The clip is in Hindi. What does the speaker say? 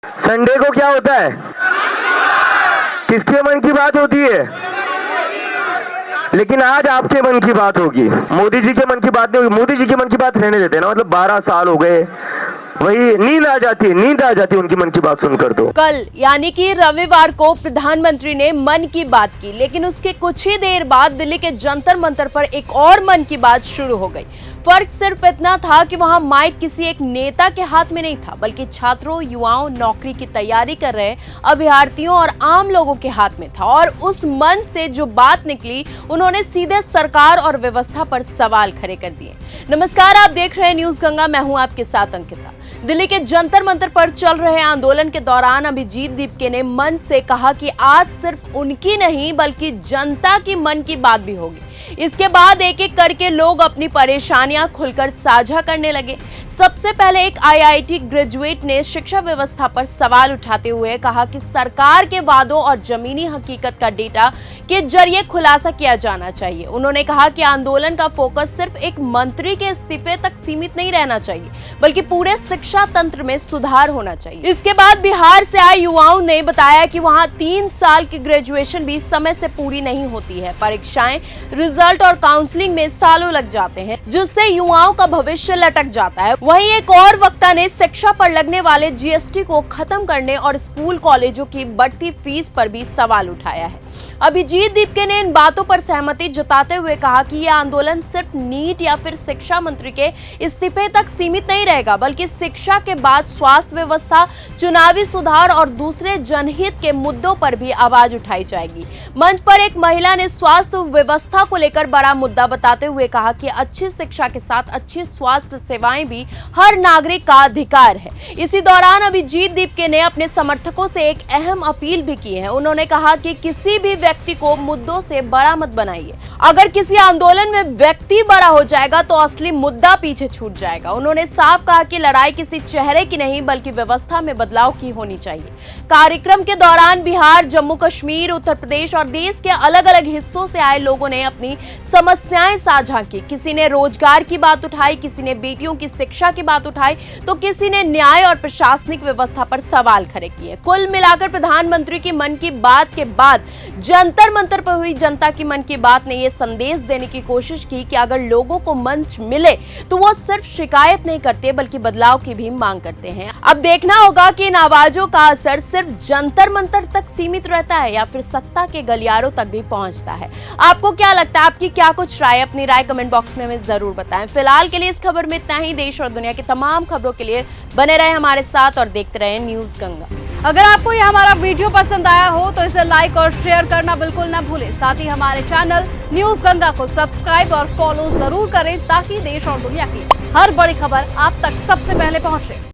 संडे को क्या होता है? किसके मन की बात होती है? लेकिन आज आपके मन की बात होगी, मोदी जी के मन की बात नहीं होगी। मोदी जी के मन की बात रहने देते हैं ना, मतलब 12 साल हो गए, वही नींद आ जाती है उनकी मन की बात सुनकर। तो कल यानी कि रविवार को प्रधानमंत्री ने मन की बात की, लेकिन उसके कुछ ही देर बाद दिल्ली के जंतर मंतर पर एक और मन की बात शुरू हो गई। फर्क सिर्फ इतना था कि वहां माइक किसी एक नेता के हाथ में नहीं था, बल्कि छात्रों, युवाओं, नौकरी की तैयारी कर रहे अभ्यर्थियों और आम लोगों के हाथ में था। और उस मन से जो बात निकली, उन्होंने सीधे सरकार और व्यवस्था पर सवाल खड़े कर दिए। नमस्कार, आप देख रहे हैं न्यूज गंगा, मैं हूं आपके साथ अंकिता। दिल्ली के जंतर मंतर पर चल रहे आंदोलन के दौरान अभिजीत दीपके ने मन से कहा कि आज सिर्फ उनकी नहीं बल्कि जनता की मन की बात भी होगी। इसके बाद एक एक करके लोग अपनी परेशानियां खुलकर साझा करने लगे। सबसे पहले एक आईआईटी ग्रेजुएट ने शिक्षा व्यवस्था पर सवाल उठाते हुए कहा कि सरकार के वादों और जमीनी हकीकत का डेटा के जरिए खुलासा किया जाना चाहिए। उन्होंने कहा कि आंदोलन का फोकस सिर्फ एक मंत्री के इस्तीफे तक सीमित नहीं रहना चाहिए, बल्कि पूरे शिक्षा तंत्र में सुधार होना चाहिए। इसके बाद बिहार से आए युवाओं ने बताया कि वहां 3 साल की ग्रेजुएशन भी समय से पूरी नहीं होती है। परीक्षाएं, रिजल्ट और काउंसलिंग में सालों लग जाते हैं, जिससे युवाओं का भविष्य लटक जाता है। वहीं एक और वक्ता ने शिक्षा पर लगने वाले जीएसटी को खत्म करने और स्कूल कॉलेजों की बढ़ती फीस पर भी सवाल उठाया है। अभिजीत दीपके ने इन बातों पर सहमति जताते हुए कहा कि यह आंदोलन सिर्फ नीट या फिर शिक्षा मंत्री के इस्तीफे तक सीमित नहीं रहेगा, बल्कि शिक्षा के बाद स्वास्थ्य व्यवस्था, चुनावी सुधार और दूसरे जनहित के मुद्दों पर भी आवाज उठाई जाएगी। मंच पर एक महिला ने स्वास्थ्य व्यवस्था को लेकर बड़ा मुद्दा बताते हुए कहा कि अच्छी शिक्षा के साथ अच्छी स्वास्थ्य सेवाएं भी हर नागरिक का अधिकार है। इसी दौरान अभिजीत दीपके ने अपने समर्थकों से एक अहम अपील भी की है। उन्होंने कहा कि किसी भी व्यक्ति को मुद्दों से बड़ा मत बनाइए। अगर किसी आंदोलन में व्यक्ति बड़ा हो जाएगा तो असली मुद्दा पीछे छूट जाएगा। उन्होंने साफ कहा कि लड़ाई किसी चेहरे की नहीं बल्कि व्यवस्था में बदलाव की होनी चाहिए। कार्यक्रम के दौरान बिहार, जम्मू कश्मीर, उत्तर प्रदेश और देश के अलग अलग हिस्सों से आए लोगों ने अपनी समस्याएं साझा की। किसी ने रोजगार की बात उठाई, किसी ने बेटियों की शिक्षा की बात उठाई, तो किसी ने न्याय और प्रशासनिक व्यवस्था पर सवाल खड़े किए। कुल मिलाकर प्रधानमंत्री की मन की बात के बाद जंतर मंतर पर हुई जनता की मन की बात ने यह संदेश देने की कोशिश की कि अगर लोगों को मंच मिले तो वो सिर्फ शिकायत नहीं करते बल्कि बदलाव की भी मांग करते हैं। अब देखना होगा कि इन आवाजों का असर सिर्फ जंतर मंतर तक सीमित रहता है या फिर सत्ता के गलियारों तक भी पहुंचता है। आपको क्या लगता है? आपकी क्या कुछ राय? अपनी राय कमेंट बॉक्स में हमें जरूर बताएं। फिलहाल के लिए इस खबर में इतना ही। देश और दुनिया की तमाम खबरों के लिए बने रहे हमारे साथ और देखते रहे न्यूज गंगा। अगर आपको यह हमारा वीडियो पसंद आया हो तो इसे लाइक और शेयर करना बिल्कुल न भूलें। साथ ही हमारे चैनल न्यूज गंगा को सब्सक्राइब और फॉलो जरूर करें ताकि देश और दुनिया की हर बड़ी खबर आप तक सबसे पहले पहुंचे।